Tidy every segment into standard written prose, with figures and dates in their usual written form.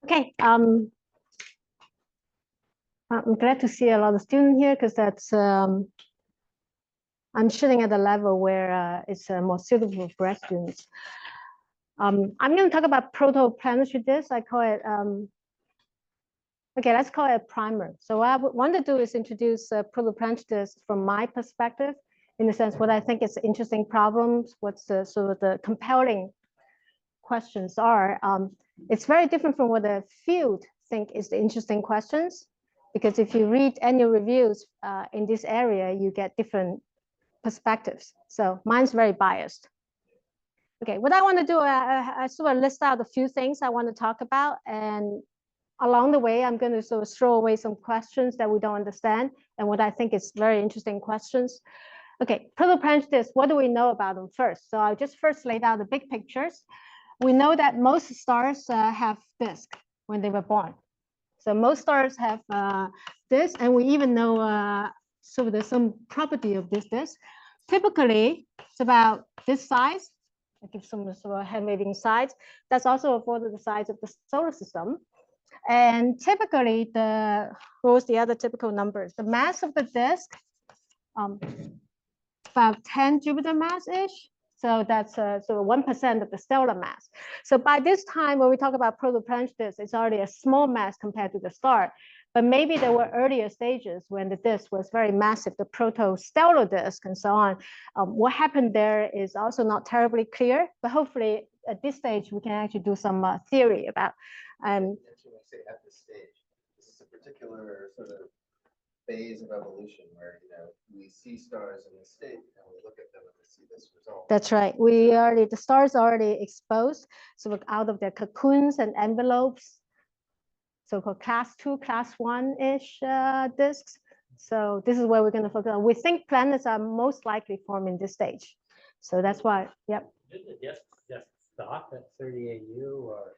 Okay, I'm glad to see a lot of students here because that's I'm sitting at a level where it's more suitable for grad students. I'm going to talk about proto-planetary disks. I call it okay. Let's call it a primer. So what I want to do is introduce proto-planetary disks from my perspective, in the sense what I think is interesting problems, what's the sort of the compelling questions are. It's very different from what the field think is the interesting questions, because if you read annual reviews in this area, you get different perspectives. So mine's very biased. Okay, what I want to do, I sort of list out a few things I want to talk about, and along the way, I'm going to sort of throw away some questions that we don't understand and what I think is very interesting questions. Okay, proto-planetary disks, what do we know about them first? So I'll just first lay out the big pictures. We know that most stars have disk when they were born. So most stars have this, and we even know so there's some property of this disk. Typically, it's about this size. I give some sort of hand waving size. That's also afforded the size of the solar system. And typically, what was the other typical numbers? The mass of the disk, about 10 Jupiter mass-ish. So that's sort of 1% of the stellar mass. So by this time, when we talk about proto-planetary disk, it's already a small mass compared to the star. But maybe there were earlier stages when the disk was very massive, the proto-stellar disk and so on. What happened there is also not terribly clear, but hopefully at this stage, we can actually do some theory about. When you say at this stage, this is a particular sort of phase of evolution where we see stars in this state and we look at them and we see this result. That's right. The stars are already exposed, so out of their cocoons and envelopes, so-called class 2, class 1-ish disks. So this is where we're going to focus on. We think planets are most likely formed in this stage. So that's why, yep. Didn't the disk just stop at 30 AU or?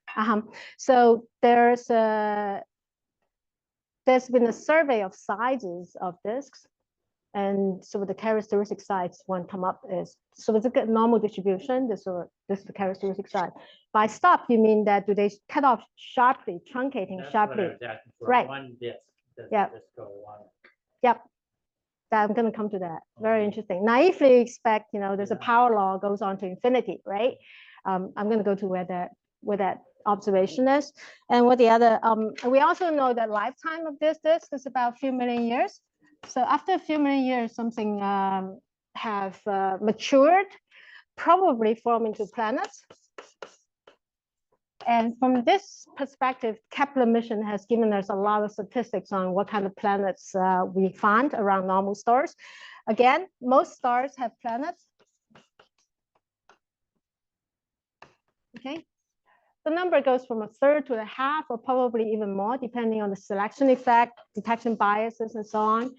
So there's been a survey of sizes of disks, and so the characteristic size one come up is, so it's a normal distribution. This is the characteristic size. By stop, you mean that do they cut off sharply, truncating That's sharply? What I was asking for. Right. One disk. Yep. Just go one. Yep. I'm going to come to that. Very interesting. Naively expect, there's a power law goes on to infinity, right? I'm going to go to where that observation is, and what the other. We also know that lifetime of this disk is about a few million years. So after a few million years, something have matured, probably form into planets. And from this perspective, Kepler mission has given us a lot of statistics on what kind of planets we find around normal stars. Again, most stars have planets. Okay. The number goes from 1/3 to 1/2, or probably even more, depending on the selection effect, detection biases, and so on.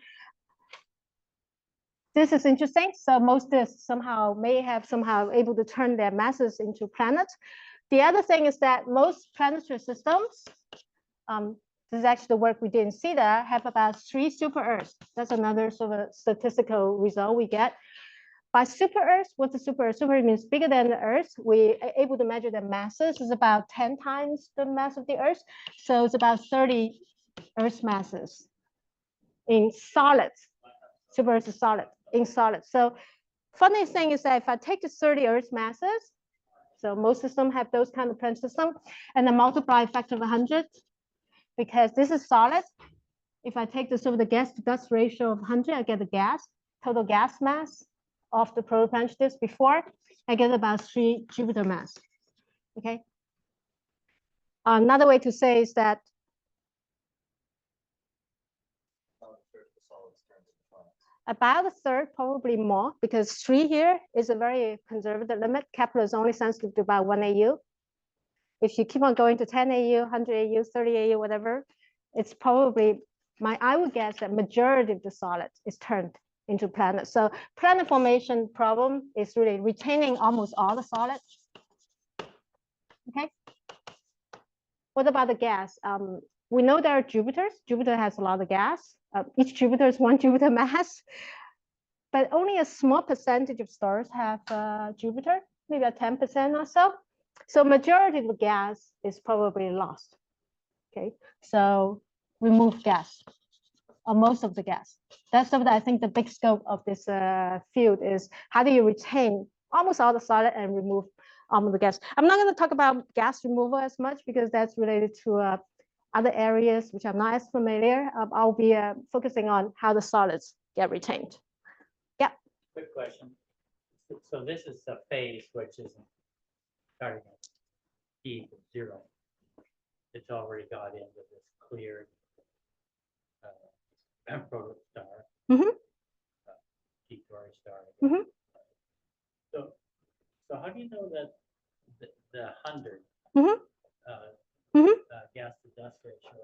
This is interesting. So most disks somehow able to turn their masses into planets. The other thing is that most planetary systems, this is actually the work we did in CITA, have about 3 super Earths. That's another sort of statistical result we get. By super Earth, what's a super Earth? Super Earth means bigger than the Earth. We are able to measure their masses. It's about 10 times the mass of the Earth. So it's about 30 Earth masses in solids. Super Earth is solid, in solid. So funny thing is that if I take the 30 Earth masses, so most systems have those kind of planet system, and then multiply a factor of 100, because this is solid. If I take the sort of the gas to dust ratio of 100, I get the total gas mass of the proto-planetary disk before, I get about 3 Jupiter mass. Okay. Another way to say is that about 1/3, probably more, because 3 here is a very conservative limit. Kepler is only sensitive to about 1 AU. If you keep on going to 10 AU, 100 AU, 30 AU, whatever, it's probably, I would guess that majority of the solid is turned into planets. So planet formation problem is really retaining almost all the solid. Okay. What about the gas? We know there are Jupiters. Jupiter has a lot of gas. Each Jupiter is 1 Jupiter mass, but only a small percentage of stars have Jupiter, maybe about 10% or so. So majority of the gas is probably lost. Okay, so remove gas, or most of the gas. That's something I think the big scope of this field is how do you retain almost all the solid and remove the gas. I'm not going to talk about gas removal as much because that's related to other areas which I'm not as familiar. I'll be focusing on how the solids get retained. Yeah. Quick question. So this is a phase which isn't starting at T equals 0. It's already got into this cleared proto star, T-Tauri star. So how do you know that the 100 gas to dust ratio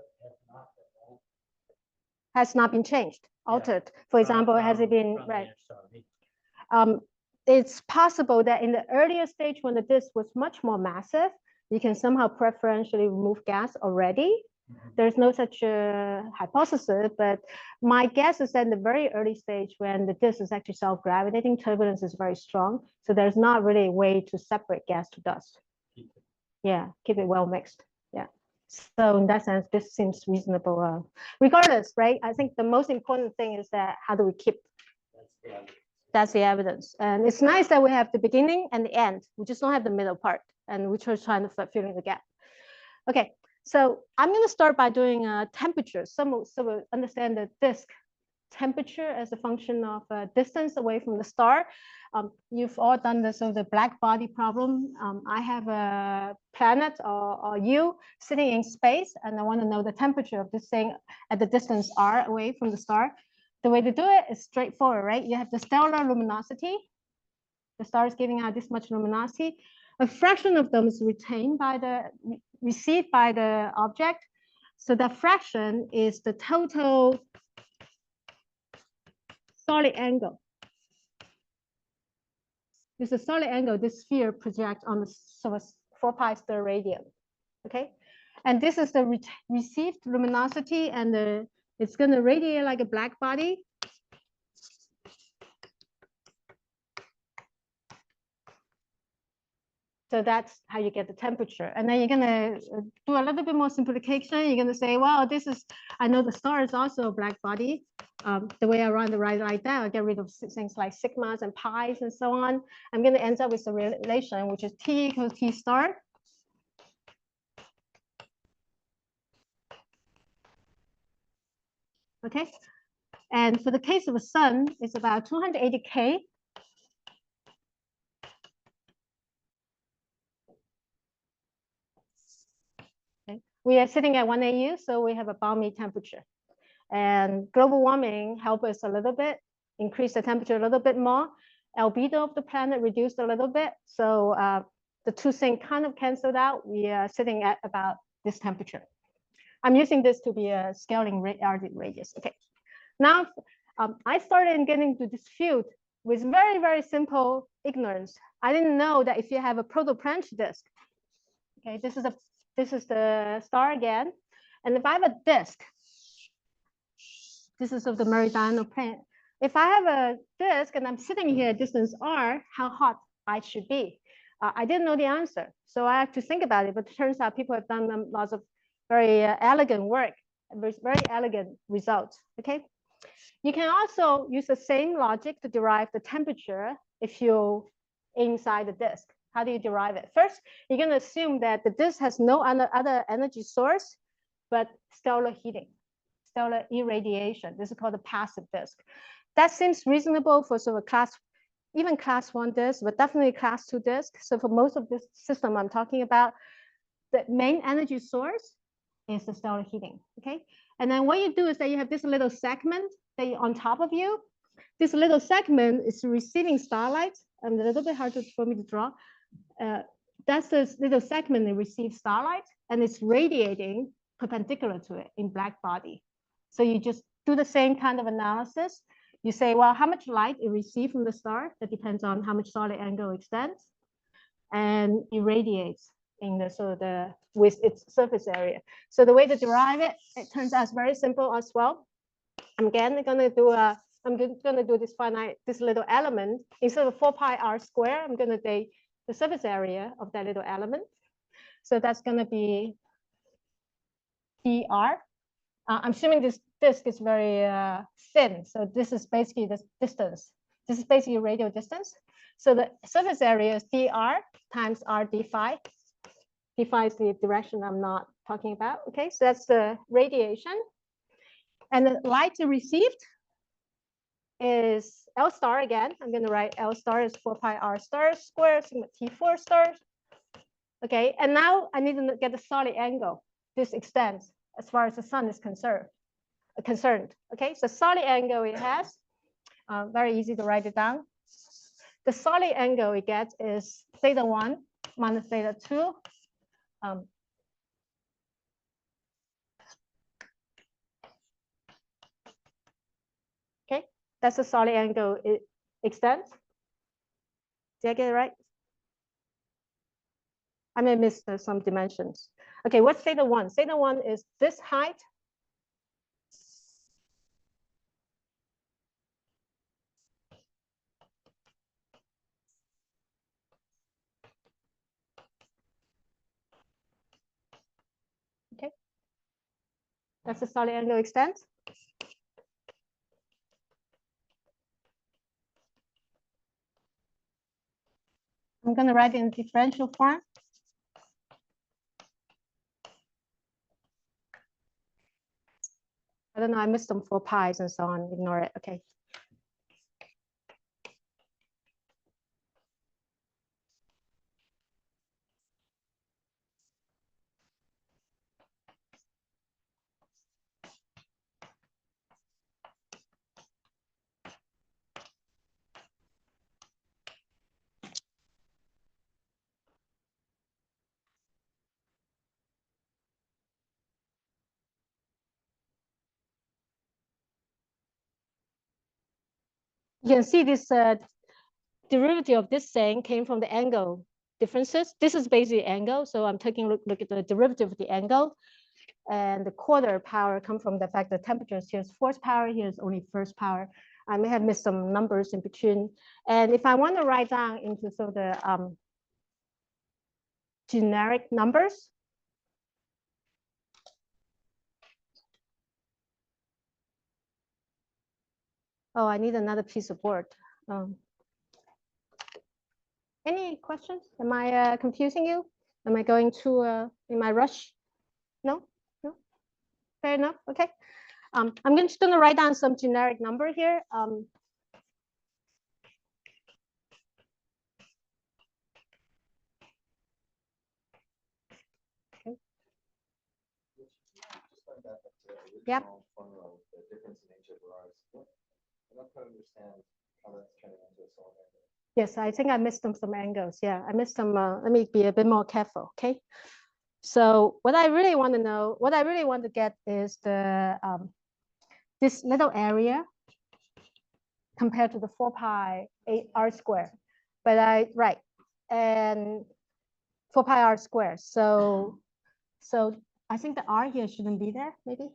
has not been changed, altered? For example, has it been right? It's possible that in the earlier stage when the disk was much more massive, you can somehow preferentially remove gas already. There's no such hypothesis, but my guess is that in the very early stage when the disk is actually self-gravitating, turbulence is very strong. So there's not really a way to separate gas to dust. Yeah, keep it well mixed. Yeah. So in that sense, this seems reasonable. Regardless, right? I think the most important thing is that how do we keep? That's the evidence. And it's nice that we have the beginning and the end. We just don't have the middle part. And we're just trying to fill in the gap. Okay. So I'm going to start by doing temperature. So we understand the disk temperature as a function of distance away from the star. You've all done this of the black body problem. I have a planet or you sitting in space, and I want to know the temperature of this thing at the distance r away from the star. The way to do it is straightforward, right? You have the stellar luminosity. The star is giving out this much luminosity. A fraction of them is retained by received by the object. So that fraction is the total solid angle. This is a solid angle this sphere projects on the sort of 4 pi star radian. Okay, and this is the received luminosity, and it's going to radiate like a black body. So that's how you get the temperature. And then you're going to do a little bit more simplification. You're going to say, well, this is, I know the star is also a black body. The way I run the right like that, I'll get rid of things like sigmas and pi's and so on. I'm going to end up with a relation, which is T equals T star. Okay. And for the case of a sun, it's about 280K. We are sitting at 1 AU, so we have a balmy temperature. And global warming helped us a little bit, increase the temperature a little bit more. Albedo of the planet reduced a little bit. So the two things kind of canceled out. We are sitting at about this temperature. I'm using this to be a scaling radius. Okay. Now, I started getting to this field with very, very simple ignorance. I didn't know that if you have a proto-planetary disk, okay, this is the star again. And if I have a disk, this is of the meridional plane. If I have a disk and I'm sitting here at distance r, how hot I should be? I didn't know the answer. So I have to think about it. But it turns out people have done lots of very elegant work, very elegant results. Okay. You can also use the same logic to derive the temperature if you're inside the disk. How do you derive it? First, you're going to assume that the disk has no other energy source, but stellar heating, stellar irradiation. This is called a passive disk. That seems reasonable for sort of even class 1 disk, but definitely class 2 disk. So for most of this system I'm talking about, the main energy source is the stellar heating. Okay. And then what you do is that you have this little segment that on top of you. This little segment is receiving starlight. A little bit hard for me to draw. That's this little segment that receives starlight, and it's radiating perpendicular to it in black body. So you just do the same kind of analysis. You say, well, how much light it receives from the star? That depends on how much solid angle extends, and irradiates in the sort of with its surface area. So the way to derive it, it turns out it's very simple as well. I'm again going to do this little element instead of 4 pi r square. I'm going to take the surface area of that little element. So that's going to be dr. I'm assuming this disk is very thin, so this is basically the distance. This is basically radial distance. So the surface area is dr times r d phi. D phi is the direction I'm not talking about. Okay, so that's the radiation. And the light received is L star again. I'm going to write L star is 4 pi r star squared sigma T4 star. Okay, and now I need to get the solid angle. This extends as far as the sun is concerned. Okay, so solid angle it has, very easy to write it down. The solid angle it gets is theta 1 minus theta 2. Okay, that's the solid angle it extends. Did I get it right? I may miss some dimensions. Okay, what's theta 1? Theta 1 is this height. Okay, that's the solid angle extent. I'm going to write it in differential form. I don't know, I missed some 4 pi's and so on, ignore it, okay. You can see this derivative of this thing came from the angle differences. This is basically angle, so I'm taking a look at the derivative of the angle. And the quarter power come from the fact that temperatures here's fourth power, here's only first power. I may have missed some numbers in between. And if I want to write down into sort of the generic numbers, oh, I need another piece of board. Any questions? Am I confusing you? Am I going to, in my rush? No? No? Fair enough, okay. I'm just gonna write down some generic number here. Okay. Yep. The difference in HFRs. I don't quite understand how that's turning into a solid angle. Yes, I think I missed some angles. Yeah, I missed some. Let me be a bit more careful. Okay. So what I really want to know, what I really want to get is the this little area compared to the 4 pi 8 r squared. But right, and 4 pi r squared. So I think the r here shouldn't be there. Maybe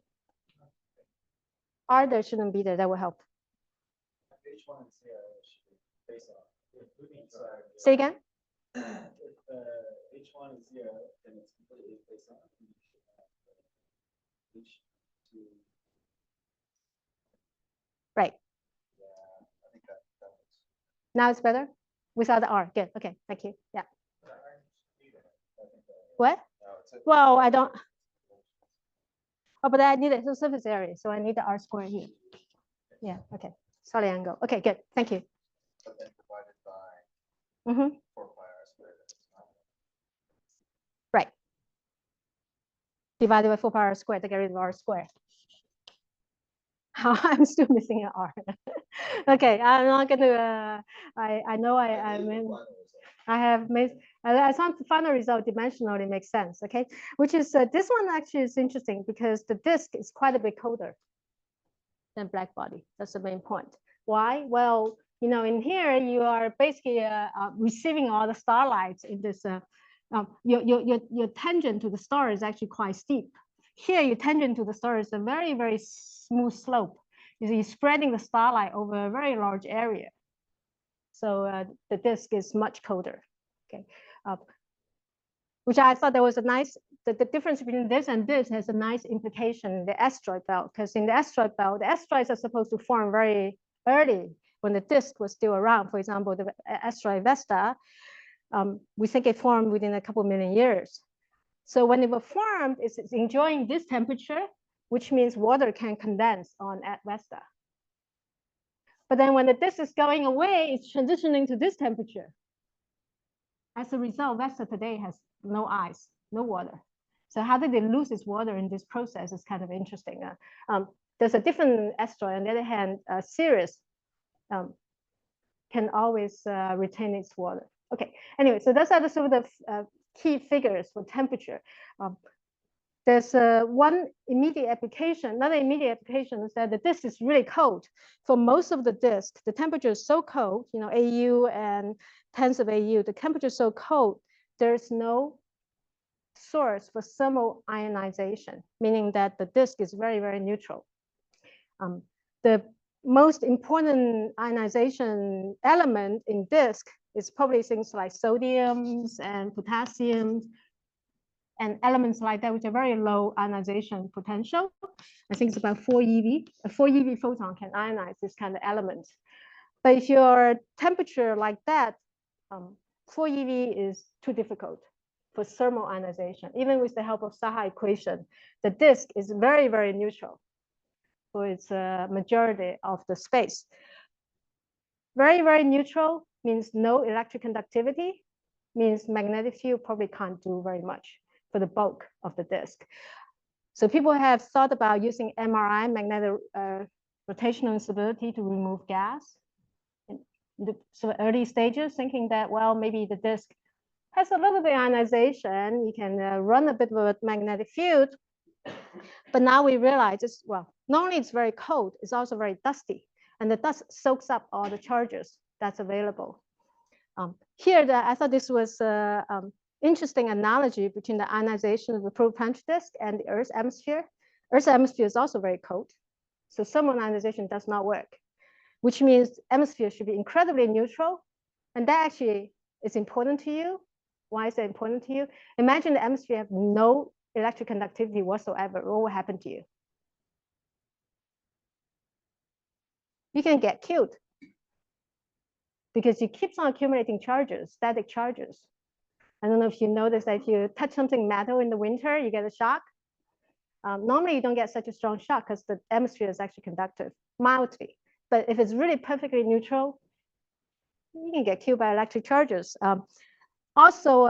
r there shouldn't be there. That will help. H1 and 0 should be face off. Say again. If H1 is 0, then it's completely face on. H2. Right. Yeah, I think that works. Now it's better without the r. Good. Okay. Thank you. Yeah. What? Well, I don't. Oh, but I need a surface area, so I need the r squared here. Yeah. Okay. Solid angle. Okay. Good. Thank you. But then divided by 4 pi r squared. Right. Divided by 4 pi r squared to get rid of r squared. I'm still missing an r. Okay, I'm not going to. I know I have missed. I found the final result dimensionally makes sense. Okay, which is this one actually is interesting because the disk is quite a bit colder than black body. That's the main point. Why? Well, you know, in here you are basically receiving all the starlight in this. Your tangent to the star is actually quite steep. Here, your tangent to the star is a very, very smooth slope. You're spreading the starlight over a very large area. So the disk is much colder. Okay, which I thought that was a nice the difference between this and this has a nice implication in the asteroid belt, because in the asteroid belt, the asteroids are supposed to form very early when the disk was still around. For example, the asteroid Vesta, we think it formed within a couple million years. So when it was formed, it's enjoying this temperature, which means water can condense on at Vesta. But then when the disk is going away, it's transitioning to this temperature. As a result, Vesta today has no ice, no water. So how did they lose its water in this process is kind of interesting. There's a different asteroid. On the other hand, Sirius can always retain its water. Okay, anyway, so those are the sort of key figures for temperature. There's one immediate application. Another immediate application is that the disk is really cold. For most of the disk, the temperature is so cold, you know, AU and tens of AU, the temperature is so cold, there's no source for thermal ionization, meaning that the disk is very, very neutral. The most important ionization element in disk is probably things like sodiums and potassiums and elements like that, which are very low ionization potential. I think it's about 4 eV. A 4 eV photon can ionize this kind of element. But if your temperature like that, 4 eV is too difficult for thermal ionization. Even with the help of Saha equation, the disk is very, very neutral for its majority of the space. Very, very neutral means no electric conductivity, means magnetic field probably can't do very much for the bulk of the disk. So people have thought about using MRI, magnetic rotational instability, to remove gas in the sort of early stages, thinking that, well, maybe the disk has a little bit of ionization. You can run a bit of a magnetic field. But now we realize it's, well, not only it's very cold, it's also very dusty. And the dust soaks up all the charges that's available. Here, I thought this was interesting analogy between the ionization of the proto-planetary disk and the Earth's atmosphere. Earth's atmosphere is also very cold. So thermal ionization does not work, which means atmosphere should be incredibly neutral. And that actually is important to you. Why is it important to you? Imagine the atmosphere have no electric conductivity whatsoever. What will happen to you? You can get killed because you keep on accumulating charges, static charges. I don't know if you notice that if you touch something metal in the winter, you get a shock. Normally, you don't get such a strong shock because the atmosphere is actually conductive, mildly. But if it's really perfectly neutral, you can get killed by electric charges. Also,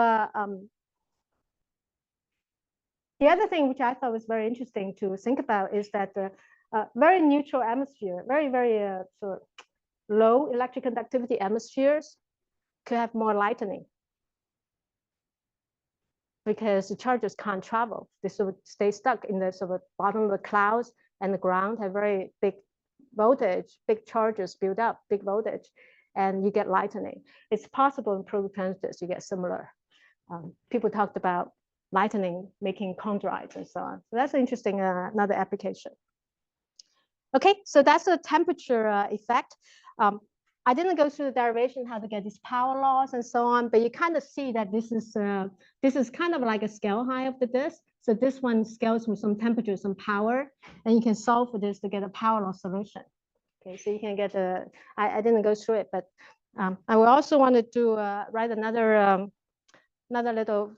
the other thing which I thought was very interesting to think about is that the very neutral atmosphere, very, very sort of low electric conductivity atmospheres could have more lightning, because the charges can't travel. They sort of stay stuck in the sort of bottom of the clouds, and the ground have very big voltage, big charges build up, big voltage, and you get lightning. It's possible in proto-planetary disks you get similar. People talked about lightning making chondrites and so on. So that's interesting, another application. Okay, so that's the temperature effect. I didn't go through the derivation, how to get these power laws and so on, but you kind of see that this is kind of like a scale height of the disk. So this one scales with some temperature, some power, and you can solve for this to get a power law solution. Okay, so you can get a, I didn't go through it, but I will also wanted to write another little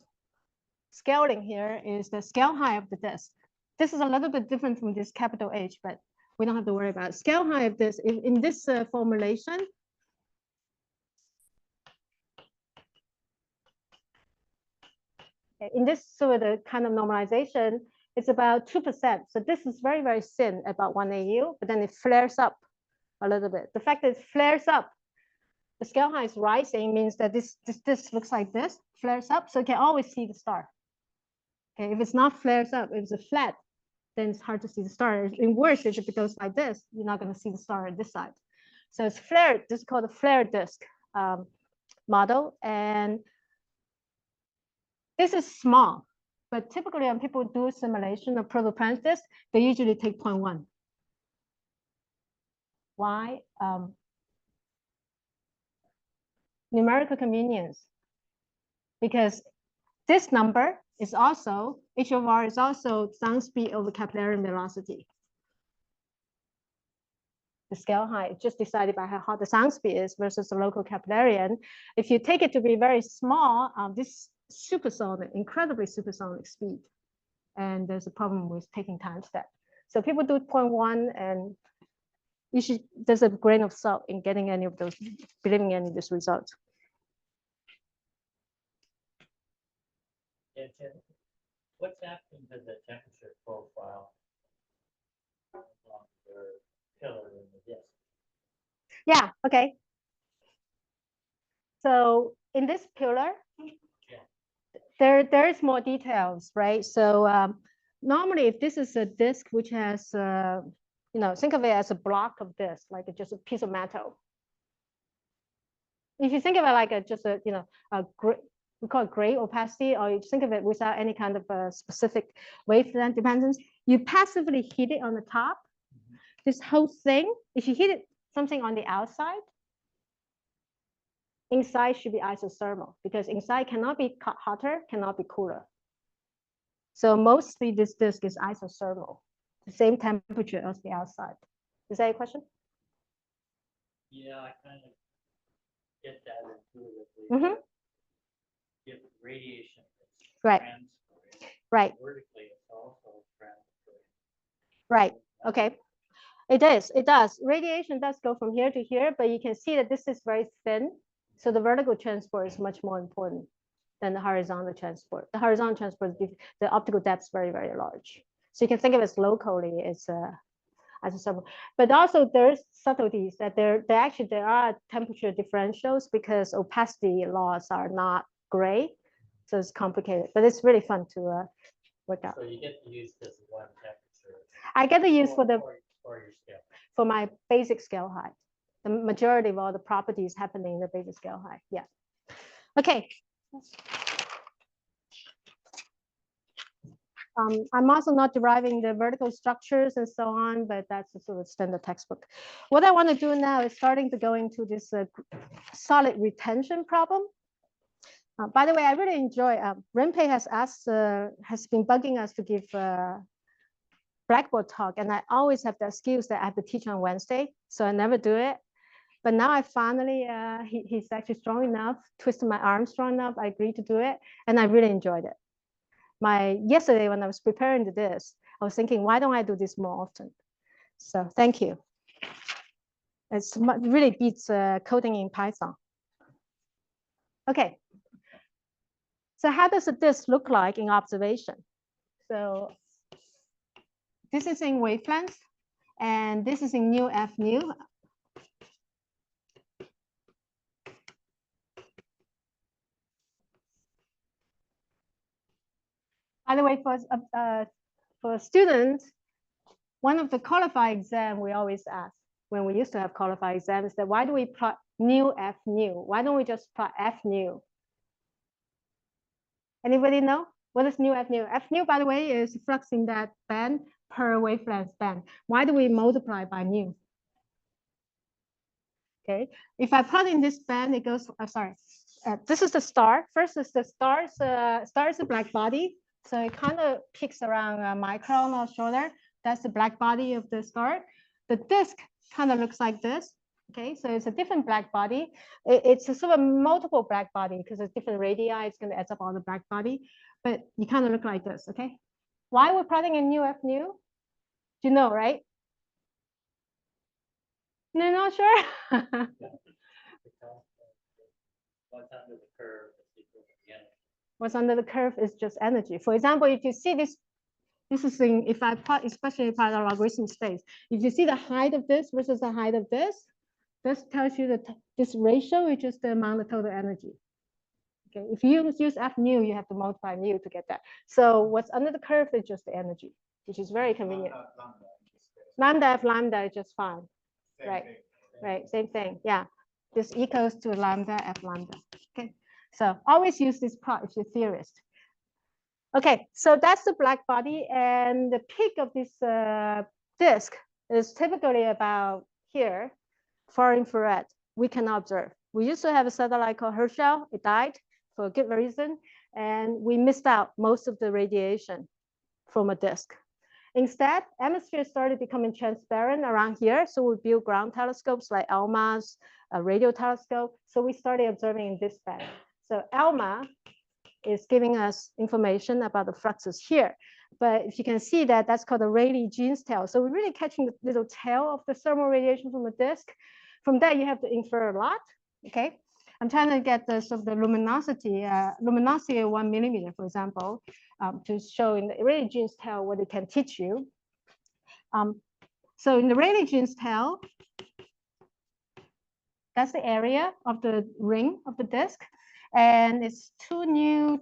scaling here is the scale height of the disk. This is a little bit different from this capital H, but we don't have to worry about it. Scale height of this in this formulation. In this sort of kind of normalization, it's about 2%. So this is very, very thin, about 1 AU, but then it flares up a little bit. The fact that it flares up, the scale height is rising, means that this looks like this, flares up, so you can always see the star. Okay, if it's not flares up, if it's flat, then it's hard to see the star. In worse, if it goes like this, you're not going to see the star on this side. So it's flared. This is called a flare disk model, and this is small. But typically, when people do simulation of proto-planetary disks, they usually take 0.1. Why? Numerical convenience. Because this number is also, h of r is also sound speed over capillary velocity. The scale height is just decided by how hot the sound speed is versus the local capillary. And if you take it to be very small, this supersonic, incredibly supersonic speed. And there's a problem with taking time step. So people do 0.1, and there's a grain of salt in getting any of those, believing any of this result. Yeah, Tim, what's happening to the temperature profile along your pillar in the disk? Yeah, okay. So in this pillar, there is more details, right? So normally, if this is a disk which has, think of it as a block of disk, like just a piece of metal. If you think of it like a gray, we call it gray opacity, or you think of it without any kind of a specific wavelength dependence, you passively heat it on the top. This whole thing, if you heat it something on the outside, inside should be isothermal, because inside cannot be hotter, cannot be cooler. So mostly this disk is isothermal, the same temperature as the outside. Is that a question? Yeah, I kind of get that intuitively. Mm-hmm. If radiation is Right. transferring Right. vertically, it's also transferring. Right. Okay. It does. Radiation does go from here to here, but you can see that this is very thin. So the vertical transport is much more important than the horizontal transport. The horizontal transport, the optical depth is very, very large. So you can think of it as locally, it's isothermal. But also there's subtleties that there are temperature differentials because opacity laws are not gray. So it's complicated, but it's really fun to work out. So you get to use this one temperature. I get to use for your scale. For my basic scale height. The majority of all the properties happening in the basic scale height. Yeah. Okay. I'm also not deriving the vertical structures and so on, but that's a sort of standard textbook. What I want to do now is starting to go into this solid retention problem. By the way, I really enjoy, Renpei has been bugging us to give Blackboard talk, and I always have the excuse that I have to teach on Wednesday, so I never do it. But now I finally, he's actually strong enough, twisted my arm strong enough, I agreed to do it, and I really enjoyed it. Yesterday when I was preparing this, I was thinking, why don't I do this more often? So thank you. It really beats coding in Python. Okay. So how does a disk look like in observation? So this is in wavelength, and this is in nu f nu. By the way, for students, one of the qualified exam we always ask when we used to have qualified exams is that why do we plot nu f nu? Why don't we just plot f nu? Anybody know what is nu f nu? F nu, by the way, is flux in that band per wavelength band. Why do we multiply by nu? Okay, if I plot in this band, it goes. This is the star. First is the star. Star is a black body. So it kind of peaks around a micron or shorter. That's the black body of the star. The disk kind of looks like this. Okay, so it's a different black body. It's a sort of multiple black body because it's different radii. It's going to add up all the black body, but you kind of look like this. Okay, why we're plotting in nu f nu? You know, right? No, not sure. What's under the curve is equal to the energy. What's under the curve is just energy. For example, if you see this is in, if I plot, especially if I have a logarithm space, if you see the height of this versus the height of this tells you that this ratio is just the amount of total energy. Okay, if you use f nu, you have to multiply mu to get that. So what's under the curve is just the energy, which is very convenient. Lambda f lambda is just fine. Right, same thing. Yeah, this equals to lambda f lambda. Okay, so always use this plot if you're a theorist. Okay, so that's the black body, and the peak of this disk is typically about here, far infrared. We can observe. We used to have a satellite called Herschel. It died for a good reason. and we missed out most of the radiation from a disk. Instead, atmosphere started becoming transparent around here. So we built ground telescopes like ALMA's radio telescope. So we started observing in this band. So ALMA is giving us information about the fluxes here. But if you can see that, that's called the Rayleigh-Jeans tail. So we're really catching the little tail of the thermal radiation from the disk. From that, you have to infer a lot, okay? I'm trying to get the sort of the luminosity of 1 millimeter, for example, to show in the Rayleigh-Jeans tail what it can teach you. So in the Rayleigh-Jeans tail, that's the area of the ring of the disk. And it's 2 nu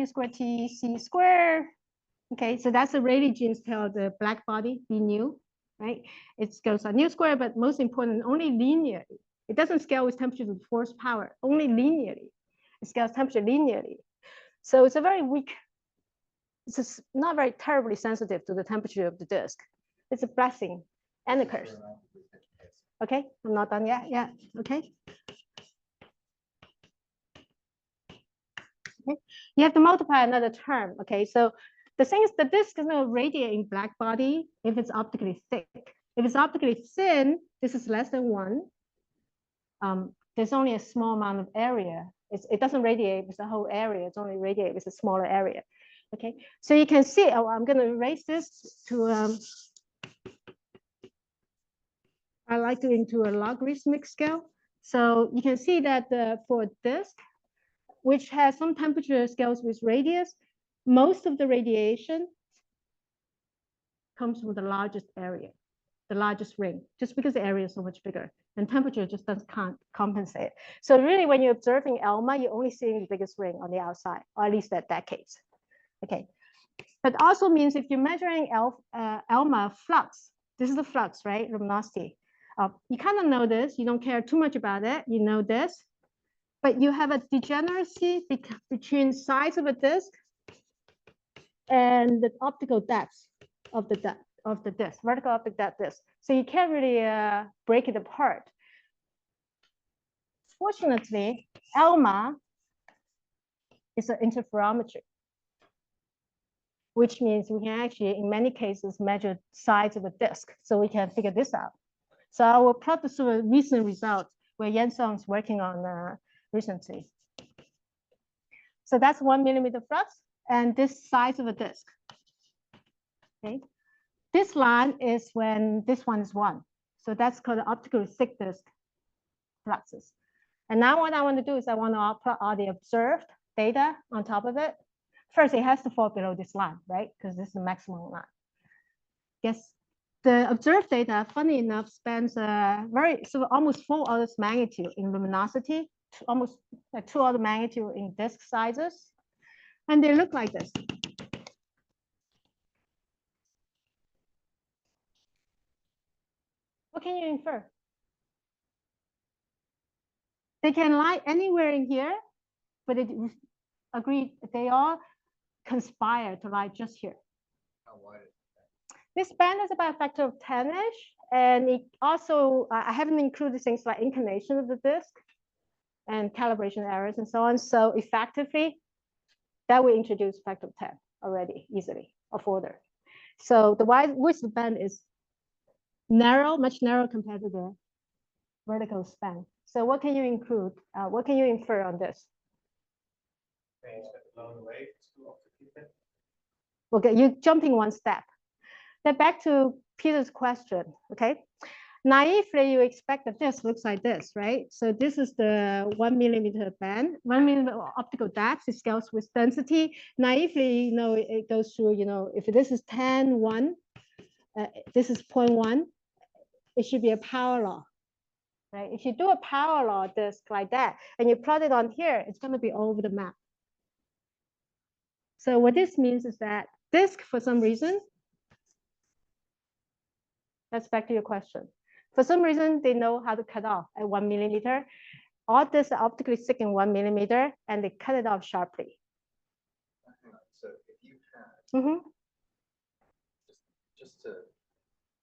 squared t c squared. Okay, so that's the Rayleigh-Jeans tail, the black body, B nu, right? It scales on nu squared, but most important, only linearly. It doesn't scale with temperature to the fourth power, only linearly. It scales temperature linearly. So it's a very weak, it's not very terribly sensitive to the temperature of the disk. It's a blessing and a curse. Okay, I'm not done yet. Yeah, okay. Okay. You have to multiply another term. Okay, so the thing is the disk is going to radiate in black body if it's optically thick. If it's optically thin, this is less than 1. There's only a small amount of area. It doesn't radiate with the whole area. It's only radiate with a smaller area. Okay, so you can see, oh, I'm going to erase this to, I like to into a logarithmic scale. So you can see that for a disk, which has some temperature scales with radius, most of the radiation comes from the largest area, the largest ring, just because the area is so much bigger and temperature just can't compensate. So really when you're observing ALMA, you're only seeing the biggest ring on the outside, or at least at that case. Okay, but also means if you're measuring ALMA flux, this is the flux, right, luminosity. You kind of know this, you don't care too much about it, you know this, but you have a degeneracy between size of a disk and the optical depth of the disk, vertical optic depth disk. So you can't really break it apart. Fortunately, ALMA is an interferometry, which means we can actually, in many cases, measure size of a disk. So we can figure this out. So I will plot the sort of recent results where Yangin is working on recently. So that's 1 millimeter flux and this size of a disk. Okay. This line is when this one is 1. So that's called the optically thick disk fluxes. And now what I want to do is I want to plot all the observed data on top of it. First, it has to fall below this line, right? Because this is the maximum line. Yes, the observed data, funny enough, spans almost 4 orders magnitude in luminosity, almost like 2 orders magnitude in disk sizes. And they look like this. What can you infer? They can lie anywhere in here, but it agreed they all conspire to lie just here. How wide is This band is about a factor of 10-ish, and it also, I haven't included things like inclination of the disk and calibration errors and so on. So effectively, that will introduce factor of 10 already easily, or further. So the width of the band is narrow, much narrower compared to the vertical span. So what can you include? What can you infer on this? Okay, you're jumping one step. Then back to Peter's question, okay? Naively, you expect that this looks like this, right? So this is the 1 millimeter band, 1 millimeter optical depth, it scales with density. Naively, you know, it goes through, you know, if this is 10, 1, this is 0.1, it should be a power law, right? If you do a power law disk like that, and you plot it on here, it's gonna be all over the map. So what this means is that disk, for some reason, that's back to your question. For some reason, they know how to cut off at 1 millimeter. All this are optically thick in 1 millimeter, and they cut it off sharply. So if you had, just to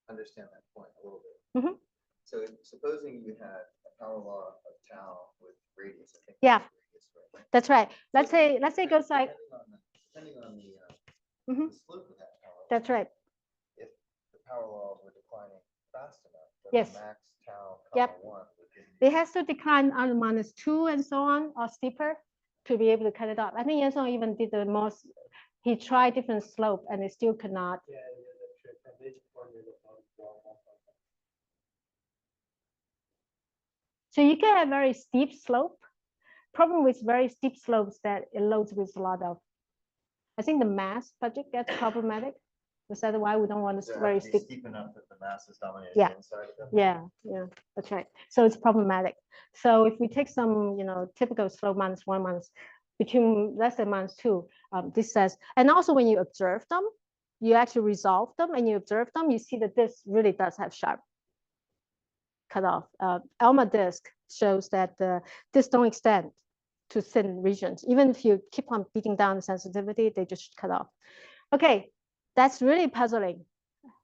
understand that point a little bit. So supposing you had a power law of tau with radius, I think. Yeah. Radius this, right? That's right. Let's say it goes like, Depending on Mhm. the slope of that power law, that's right. if the power laws were declining fast enough, then Yes. the max tau Yep. comma 1 would It has to decline on -2 and so on, or steeper, to be able to cut it off. I think Yangin even did the most. He tried different slope, and it still could not. Yeah, that's true. And they just formulated the model for all. So you can have very steep slope. Problem with very steep slopes that it loads with a lot of. I think the mass budget gets problematic. Is that why we don't want Does to it very have to be steep? steep enough that the mass is dominating Yeah. the inside of them? Yeah, that's right. So it's problematic. So if we take some, typical slope -1, between less than -2, this says, and also when you observe them, you actually resolve them and you observe them, you see that this really does have sharp cutoff. ALMA disk shows that this don't extend to thin regions. Even if you keep on beating down the sensitivity, they just cut off. Okay, that's really puzzling.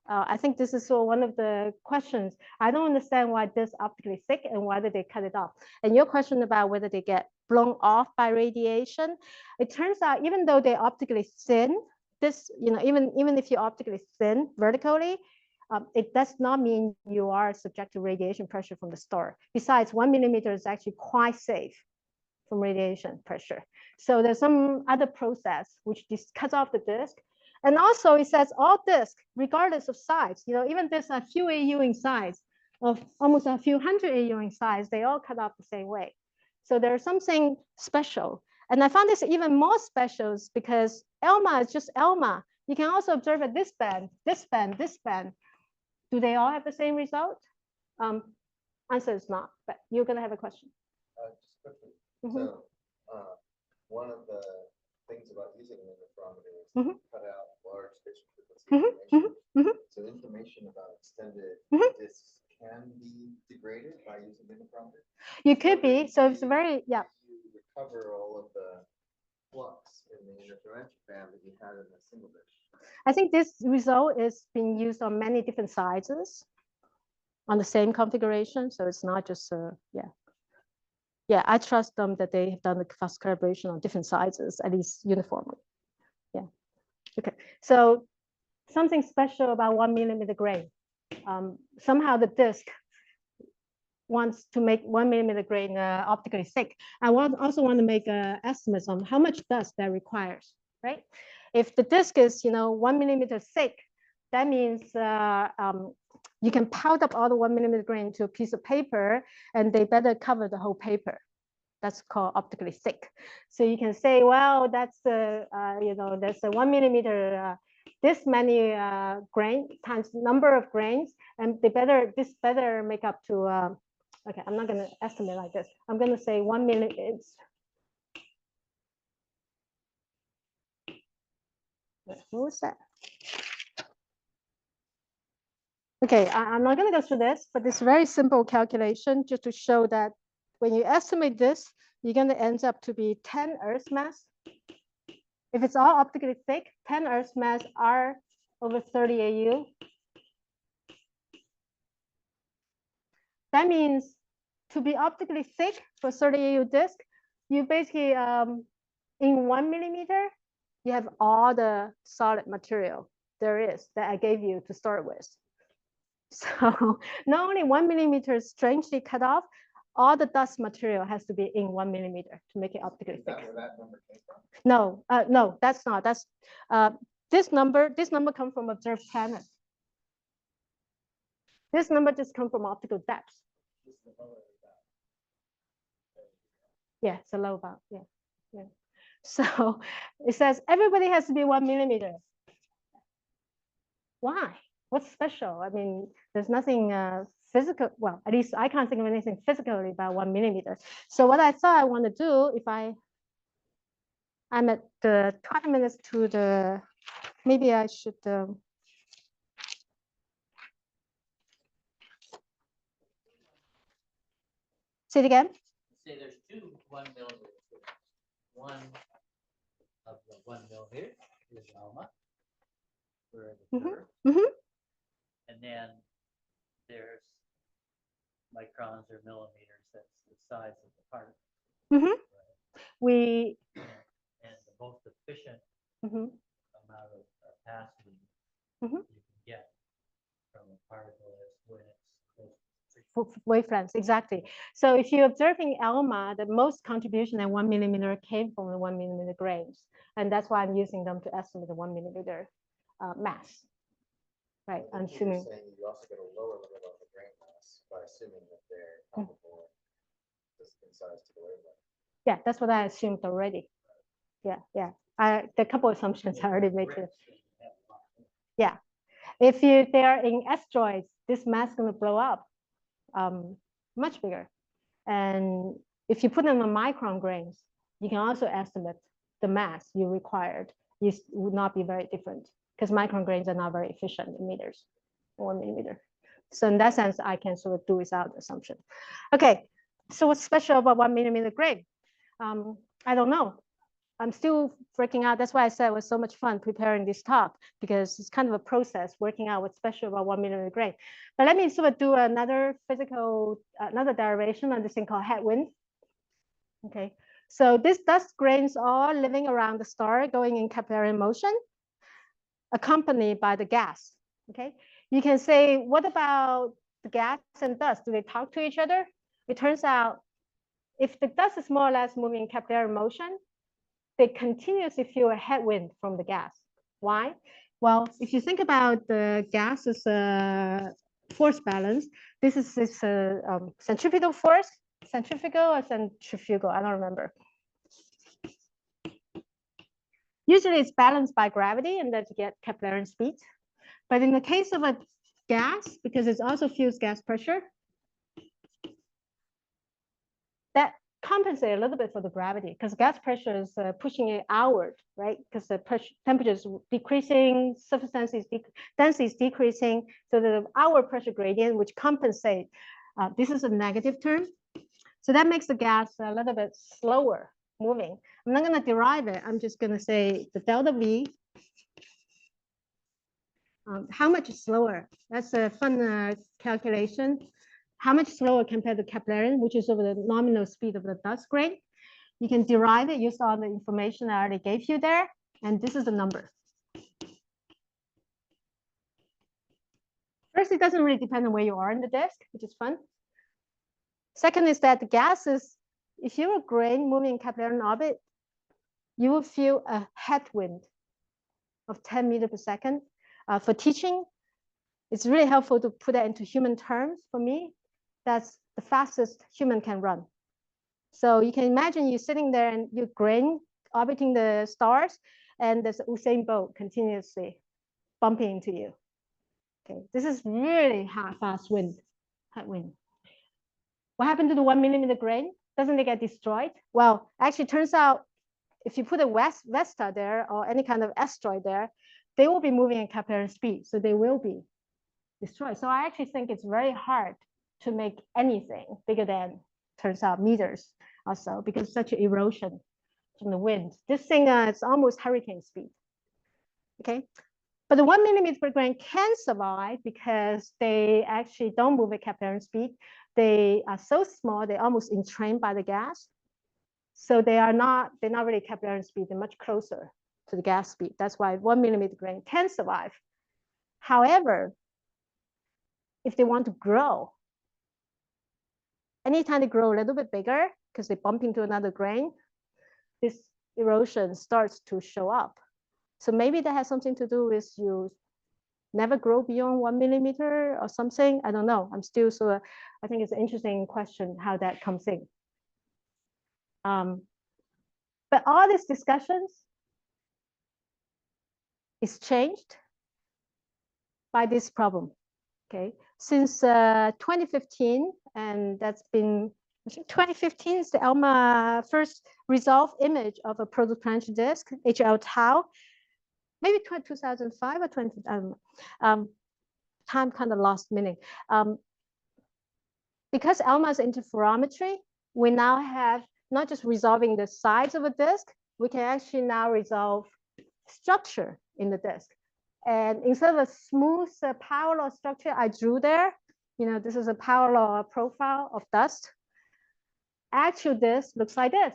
I think this is one of the questions. I don't understand why this optically thick and why did they cut it off. And your question about whether they get blown off by radiation, it turns out even though they're optically thin, this, even if you're optically thin vertically, it does not mean you are subject to radiation pressure from the start. Besides, 1 millimeter is actually quite safe from radiation pressure. So there's some other process which just cuts off the disk. And also it says all disks, regardless of size, even there's a few AU in size, of almost a few hundred AU in size, they all cut off the same way. So there's something special. And I found this even more special because ALMA is just ALMA. You can also observe at this band, this band, this band. Do they all have the same result? Answer is not, but you're gonna have a question. Just quickly. Mhm. So one of the things about using an interferometer is Mhm. to cut out large spatial frequency Mhm, information. mhm. So information about extended Mhm. disks can be degraded by using the interferometer. You could be. So it's Do very, yeah. you recover all of the flux in the interferential band that you had in the single dish? I think this result is being used on many different sizes on the same configuration. So it's not just, yeah. Yeah, I trust them that they have done the fast calibration on different sizes, at least uniformly. Yeah. Okay. So something special about 1 millimeter grain. Somehow the disk wants to make 1 millimeter grain optically thick. I also want to make estimates on how much dust that requires, right? If the disk is 1 millimeter thick, that means you can pound up all the 1 millimeter grain to a piece of paper, and they better cover the whole paper. That's called optically thick. So you can say, well, that's there's a 1 millimeter this many grain times number of grains, and this better make up to. Okay, I'm not going to estimate like this. I'm going to say 1 million. What was that? Okay, I'm not going to go through this, but it's very simple calculation just to show that when you estimate this, you're going to end up to be 10 Earth mass. If it's all optically thick, 10 Earth mass R over 30 AU. That means to be optically thick for 30 AU disk, you basically, in 1 millimeter, you have all the solid material there is that I gave you to start with. So not only 1 millimeter is strangely cut off, all the dust material has to be in 1 millimeter to make it optically thick. Is that where that number came from? No, no, that's not. That's this number comes from observed planet. This number just comes from optical depth. Yeah, it's a low bound. Yeah, yeah. So it says everybody has to be 1 millimeter. Why? What's special? I mean, there's nothing physical. Well, at least I can't think of anything physically about 1 millimeter. So what I thought I want to do, if I'm at the 20 minutes to the, maybe I should. Say it again. Say there's two 1 millimeter. One of the 1 millimeter is ALMA. We're in the curve. And then there's microns or millimeters. That's the size of the particle. Right. we. And the most efficient Mhm, amount of capacity mhm. you can get from a particle is when it's close to Wavelengths, exactly. So if you're observing ALMA, the most contribution at 1 millimeter came from the 1 millimeter grains. And that's why I'm using them to estimate the 1 millimeter mass. Right, I'm assuming. Saying you also get a lower limit of the grain mass by assuming that they're comparable in size to the wavelength. Yeah, that's what I assumed already. Yeah, yeah. The couple assumptions I already made too. Yeah. If they are in asteroids, this mass is going to blow up much bigger. And if you put them on micron grains, you can also estimate the mass you required. It would not be very different because micron grains are not very efficient in meters, 1 millimeter. So in that sense, I can sort of do without assumption. Okay, so what's special about 1 millimeter grain? I don't know. I'm still freaking out. That's why I said it was so much fun preparing this talk, because it's kind of a process working out what's special about 1 millimeter grain. But let me sort of do another another derivation on this thing called headwind. Okay, so this dust grains are living around the star going in capillary motion, accompanied by the gas. Okay, you can say, what about the gas and dust? Do they talk to each other? It turns out if the dust is more or less moving in capillary motion, they continuously feel a headwind from the gas. Why? Well, if you think about the gas as a force balance, this is centrifugal force, centrifugal or centrifugal, I don't remember. Usually it's balanced by gravity and then you get capillary speed. But in the case of a gas, because it also feels gas pressure, that compensate a little bit for the gravity because gas pressure is pushing it outward, right? Because the temperature is decreasing, surface density is decreasing. So the outward pressure gradient, which compensate, this is a negative term. So that makes the gas a little bit slower moving. I'm not going to derive it. I'm just going to say the delta V. How much slower? That's a fun calculation. How much slower compared to capillary, which is over the nominal speed of the dust grain. You can derive it, use all the information I already gave you there, and this is the number. First, it doesn't really depend on where you are in the disk, which is fun. Second is that the gases, if you're a grain moving in capillary orbit, you will feel a headwind of 10 meters per second. For teaching, it's really helpful to put that into human terms for me. That's the fastest human can run. So you can imagine you sitting there and your grain orbiting the stars, and there's Usain Bolt continuously bumping into you. Okay, this is really fast headwind. What happened to the 1 millimeter grain? Doesn't it get destroyed? Well, actually, it turns out if you put a Vesta there or any kind of asteroid there, they will be moving at capillary speed, so they will be destroyed. So I actually think it's very hard to make anything bigger than, turns out, meters or so, because such an erosion from the wind. This thing is almost hurricane speed. Okay, but the 1 millimeter per grain can survive because they actually don't move at capillary speed. They are so small, they're almost entrained by the gas. So they're not really capillary speed, they're much closer to the gas speed. That's why 1 millimeter grain can survive. However, if they want to grow, anytime they grow a little bit bigger, because they bump into another grain, this erosion starts to show up. So maybe that has something to do with you never grow beyond 1 millimeter or something. I don't know. I'm still I think it's an interesting question how that comes in. But all these discussions is changed by this problem. Okay, since 2015, and that's been, I think 2015 is the ALMA first resolved image of a proto-planetary disk, HL tau, maybe 2005 or 20, I don't know. Time kind of lost meaning. Because ALMA is interferometry, we now have not just resolving the size of a disk, we can actually now resolve structure in the disk. And instead of a smooth power law structure I drew there, this is a power law profile of dust. Actual disk looks like this.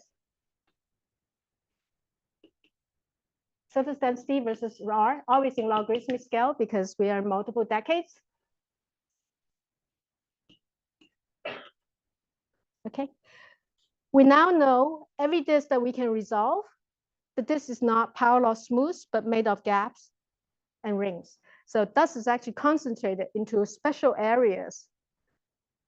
surface density versus R, always in logarithmic scale because we are multiple decades. Okay. We now know every disk that we can resolve, the disk is not power law smooth, but made of gaps and rings. So dust is actually concentrated into special areas,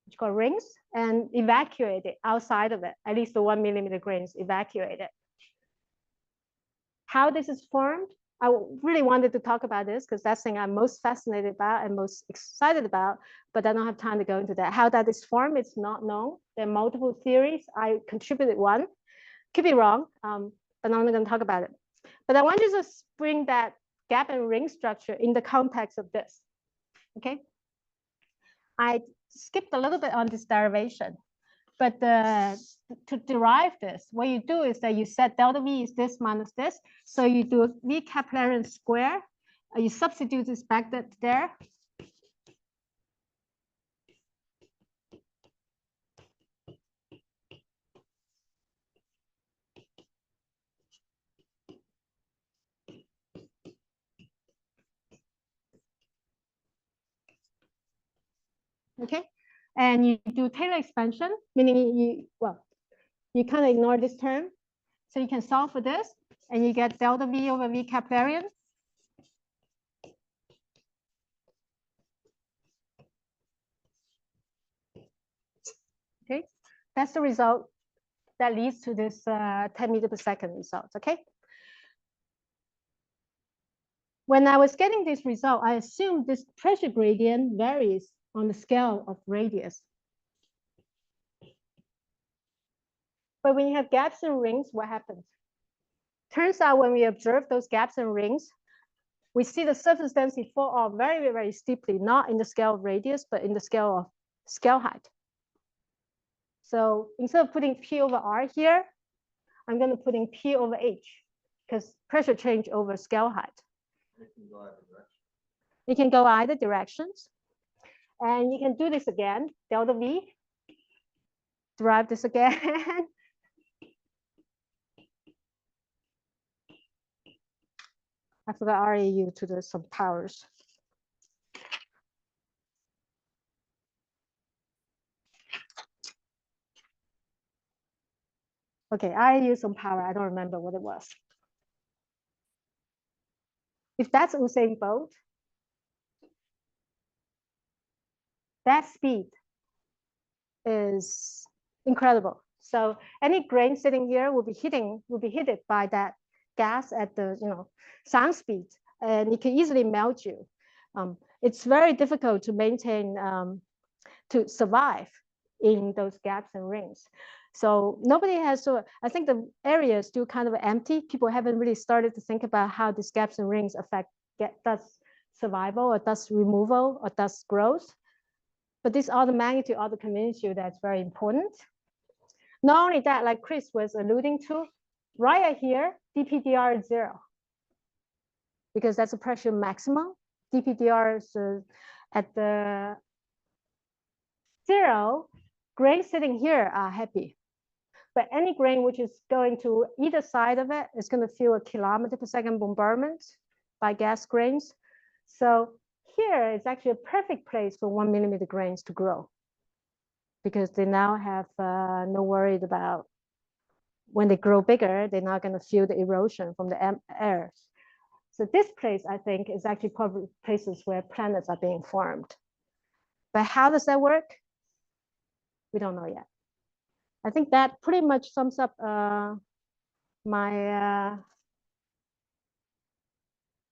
which are called rings, and evacuated outside of it. At least the 1 millimeter grains evacuated. How this is formed, I really wanted to talk about this because that's the thing I'm most fascinated about and most excited about, but I don't have time to go into that. How that is formed, it's not known. There are multiple theories. I contributed one. Could be wrong, but I'm not going to talk about it. But I want to just bring that gap and ring structure in the context of this. Okay. I skipped a little bit on this derivation, but to derive this, what you do is that you set delta V is this minus this. So you do V Keplerian square, you substitute this back there. Okay, and you do Taylor expansion, meaning you kind of ignore this term. So you can solve for this, and you get delta V over V Keplerian. Okay, that's the result that leads to this 10 meter per second result. Okay. When I was getting this result, I assumed this pressure gradient varies on the scale of radius. But when you have gaps and rings, what happens? Turns out when we observe those gaps and rings, we see the surface density fall off very, very steeply, not in the scale of radius, but in the scale of scale height. So instead of putting P over R here, I'm going to put in P over H because pressure change over scale height. You can go either directions. And you can do this again, delta V, derive this again. I forgot RAU to the some powers. Okay, RAU some power, I don't remember what it was. If that's Usain Bolt, that speed is incredible. So any grain sitting here will be hit by that gas at the sound speed, and it can easily melt you. It's very difficult to maintain to survive in those gaps and rings. So nobody has. So I think the area is still kind of empty. People haven't really started to think about how these gaps and rings affect dust survival or dust removal or dust growth. But this order magnitude ought to convince you that's very important. Not only that, like Chris was alluding to, right here, dPdr is 0 because that's a pressure maximum. dPdr is at the 0, grains sitting here are happy. But any grain which is going to either side of it is going to feel a kilometer per second bombardment by gas grains. So here is actually a perfect place for 1 millimeter grains to grow because they now have no worried about when they grow bigger, they're not going to feel the erosion from the air. So this place, I think, is actually probably places where planets are being formed. But how does that work? We don't know yet. I think that pretty much sums up my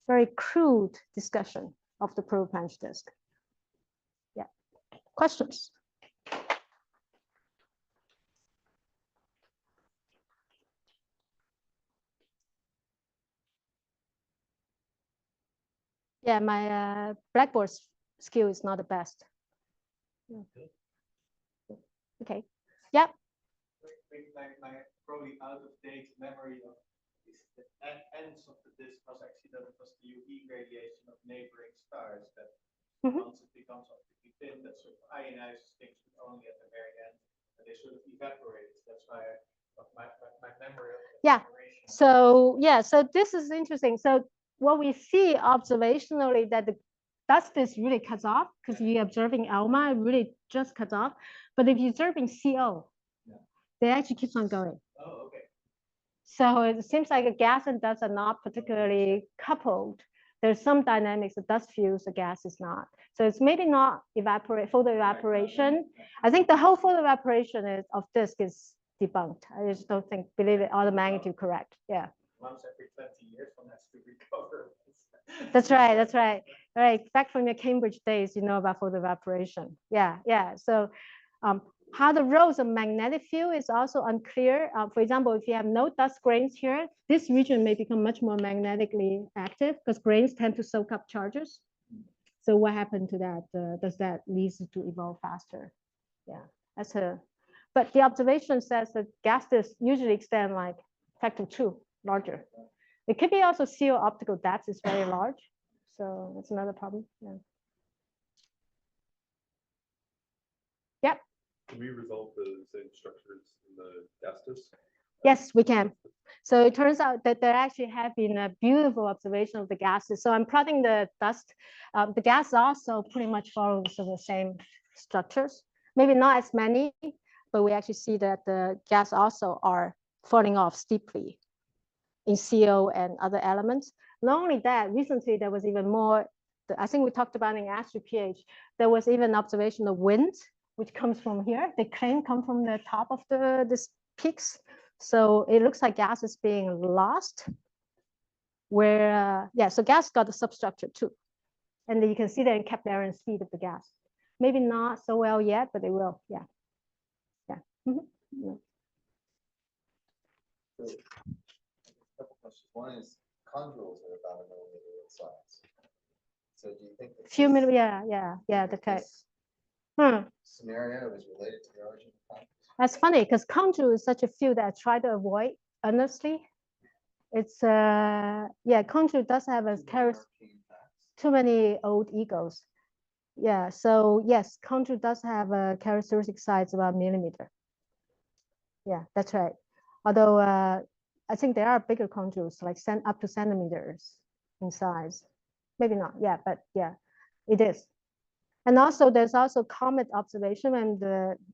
very crude discussion of the Proto-Planetary disk. Yeah, questions? Yeah, my Blackboard skill is not the best. Okay, yeah. My probably out of date memory of the ends of the disk was actually that it was the UV radiation of neighboring stars that once it becomes optically thin, that sort of ionizes things, but only at the very end, and they sort of evaporate. That's why my memory of the evaporation So yeah, so this is interesting. So what we see observationally that the dust is really cuts off because you're observing ALMA, it really just cuts off. But if you're observing CO, they actually keeps on going. Oh, okay. So it seems like a gas and dust are not particularly coupled. There's some dynamics, the dust fuels, the gas is not. So it's maybe not photo evaporation. I think the whole photo evaporation of disk is debunked. I just don't believe it all the magnitude correct. Yeah. Once every 20 years, one has to recover. That's right. That's right. Right. Back from your Cambridge days, you know about photo evaporation. Yeah. Yeah. So how the roles of magnetic field is also unclear. For example, if you have no dust grains here, this region may become much more magnetically active because grains tend to soak up charges. So what happened to that? Does that lead to evolve faster? Yeah, but the observation says that gas disks usually extend like factor 2 larger. It could be also CO optical depth is very large. So that's another problem. Yeah. Yep. Can we resolve the same structures in the gas disk? Yes, we can. So it turns out that there actually have been a beautiful observation of the gases. So I'm plotting the dust. The gas also pretty much follows the same structures. Maybe not as many, but we actually see that the gas also are falling off steeply in CO and other elements. Not only that, recently there was even more, I think we talked about in astro pH, there was even observation of wind, which comes from here. They claim come from the top of this peaks. So it looks like gas is being lost where, yeah, so gas got the substructure too. And then you can see that in capillary speed of the gas. Maybe not so well yet, but they will, yeah. Yeah. Yeah. So, a couple questions. One is chondrules are about a millimeter in size. So do you think that Few this- minutes, yeah, the type. this Hmm. scenario is related to the origin of chondrules? That's funny because chondrule is such a field that I try to avoid earnestly. It's yeah, chondrule does have a too many old egos. Yeah, so yes, chondrule does have a characteristic size about millimeter. Yeah, that's right. Although I think there are bigger chondrules like up to centimeters in size. Maybe not, yeah, but yeah, it is. And also there's also comet observation, and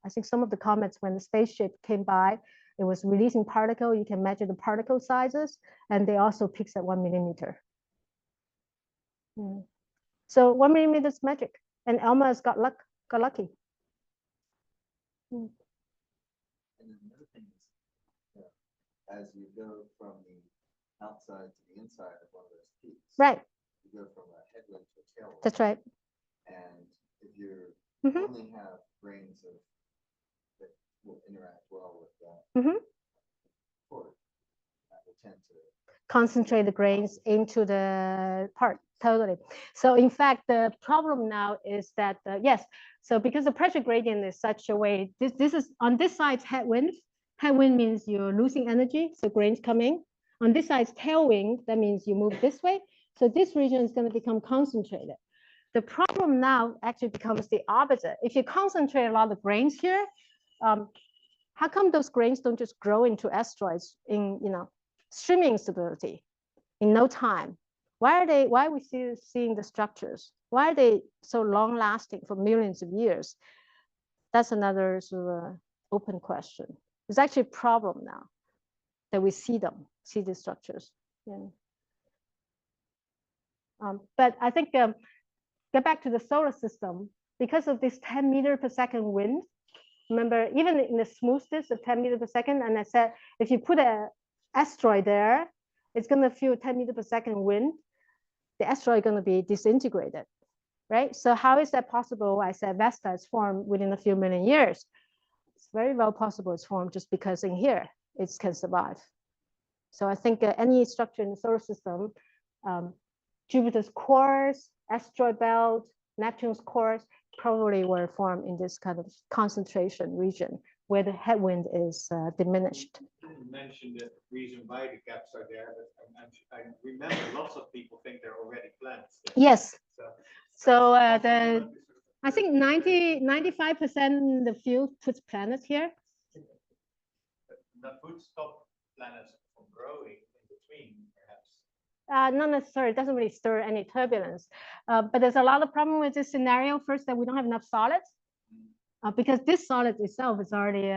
I think some of the comets, when the spaceship came by, it was releasing particle. You can measure the particle sizes, and they also peaks at 1 millimeter. Yeah. So 1 millimeter is magic, and Elma has got lucky. And then another thing is, you know, as you go from the outside to the inside of one of those peaks, Right. you go from a headwind to a tailwind. That's right. And if you Mhm. only have grains that will interact well with that cord, that will tend to Concentrate the grains into the part, totally. So in fact, the problem now is that, yes, so because the pressure gradient is such a way, this is on this side's headwind. Headwind means you're losing energy, so grains coming. On this side's tailwind, that means you move this way. So this region is going to become concentrated. The problem now actually becomes the opposite. If you concentrate a lot of grains here, how come those grains don't just grow into asteroids in, streaming stability in no time? Why are we seeing the structures? Why are they so long lasting for millions of years? That's another sort of open question. It's actually a problem now that we see these structures. Yeah. But I think get back to the solar system, because of this 10 meter per second wind. Remember, even in the smoothness of 10 meters per second, and I said, if you put an asteroid there, it's going to feel 10 meters per second wind. The asteroid is going to be disintegrated, right? So how is that possible? I said Vesta is formed within a few million years. It's very well possible it's formed just because in here it can survive. So I think any structure in the solar system, Jupiter's cores, asteroid belt, Neptune's cores, probably were formed in this kind of concentration region where the headwind is diminished. You mentioned the reason why the gaps are there, but I remember lots of people think they're already plants. Yes. So I think 95% the field puts planets here. the food stop planets from growing. growing in between, perhaps. Not necessarily, it doesn't really stir any turbulence. But there's a lot of problem with this scenario. First, that we don't have enough solids. Because this solid itself is already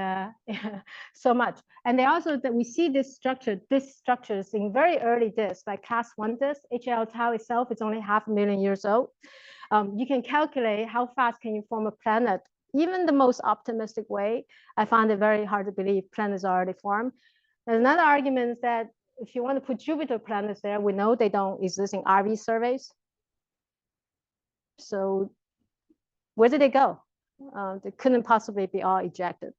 so much. And they also that we see this structures in very early disks, like class 1 disk. HL tau itself is only 500,000 years old. You can calculate how fast can you form a planet. Even the most optimistic way, I find it very hard to believe planets are already formed. There's another argument is that if you want to put Jupiter planets there, we know they don't exist in RV surveys. So where did they go? They couldn't possibly be all ejected.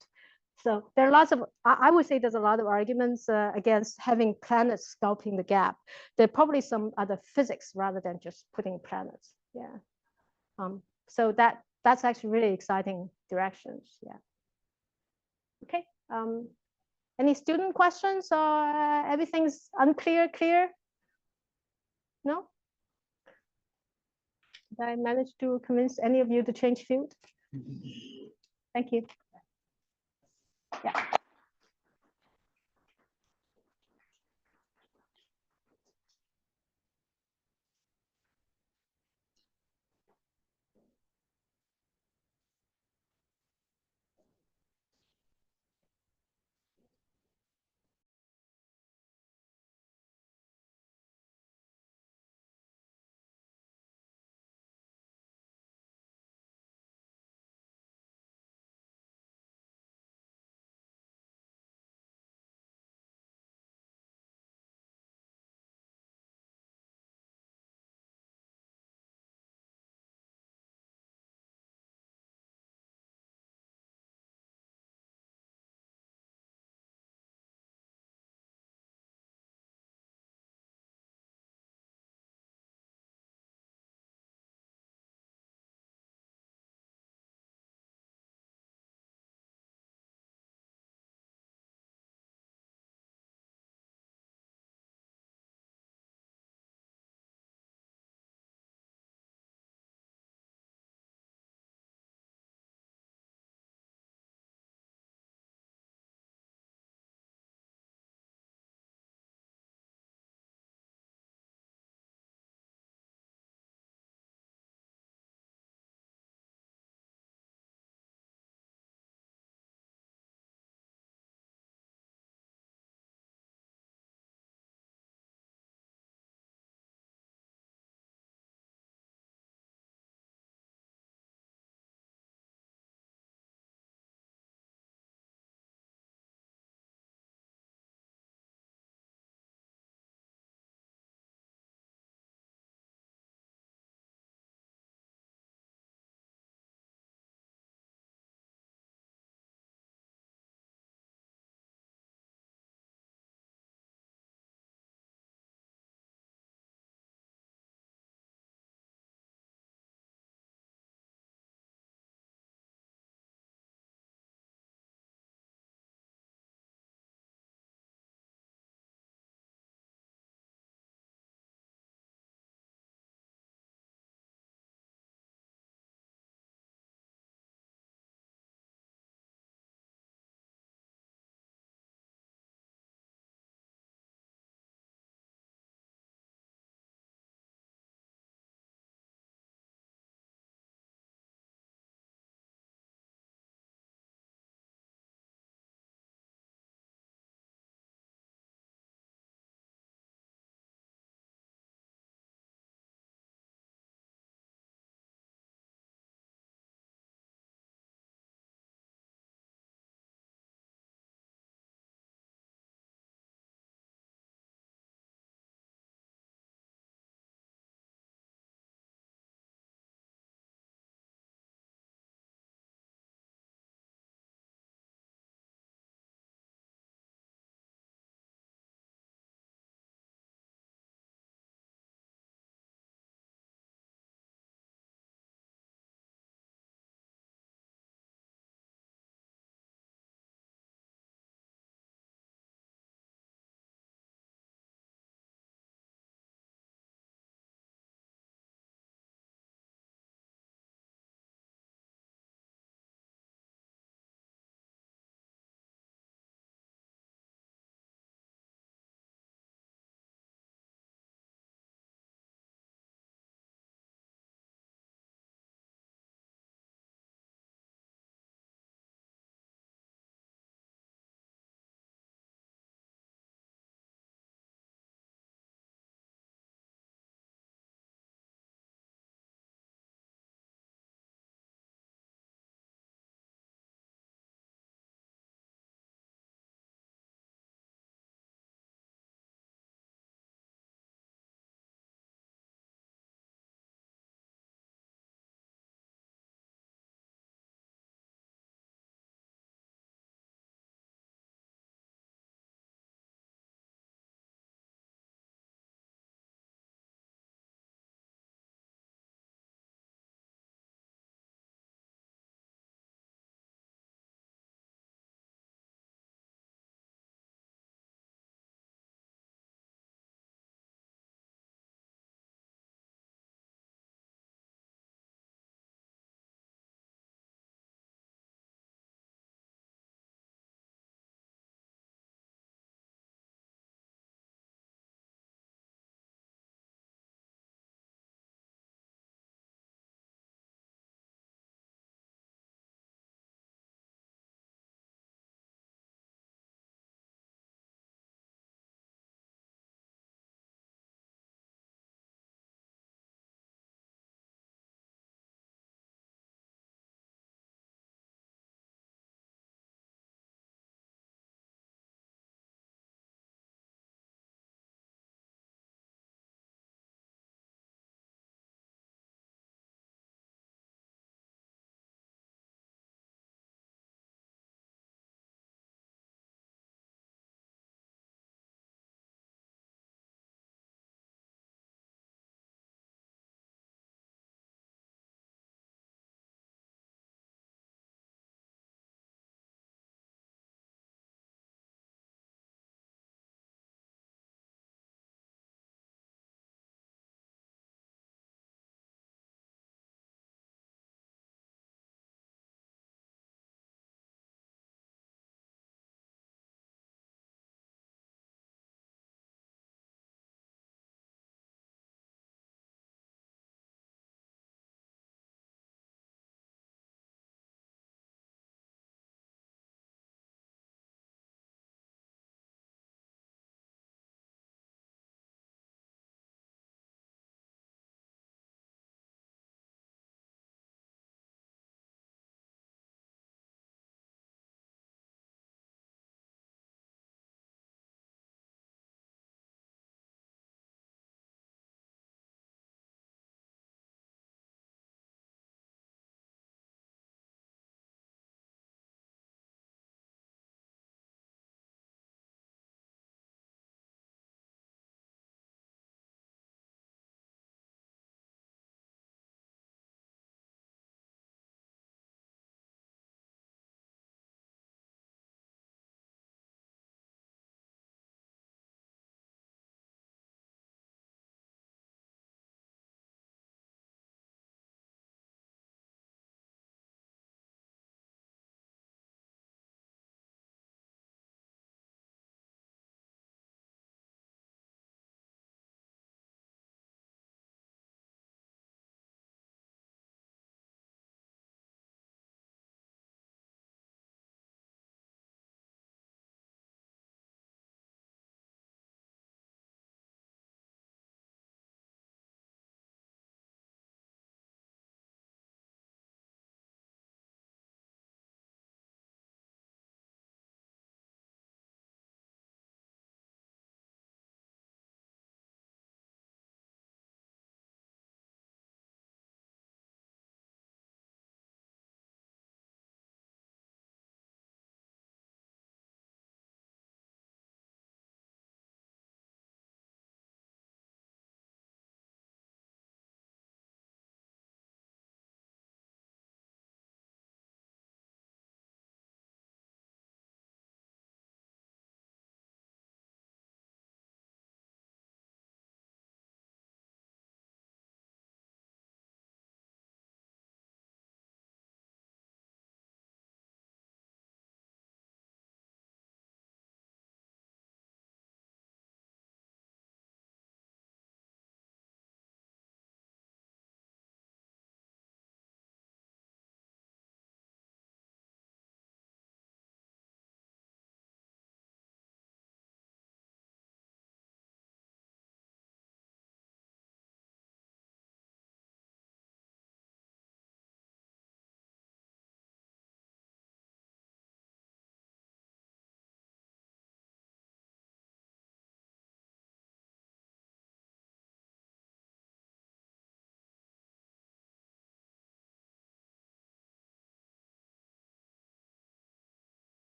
So there are lots of, I would say there's a lot of arguments against having planets sculpting the gap. There are probably some other physics rather than just putting planets. Yeah. So that's actually really exciting directions. Yeah. Okay. Any student questions or everything's unclear, clear? No? Did I manage to convince any of you to change field? Thank you. Yeah.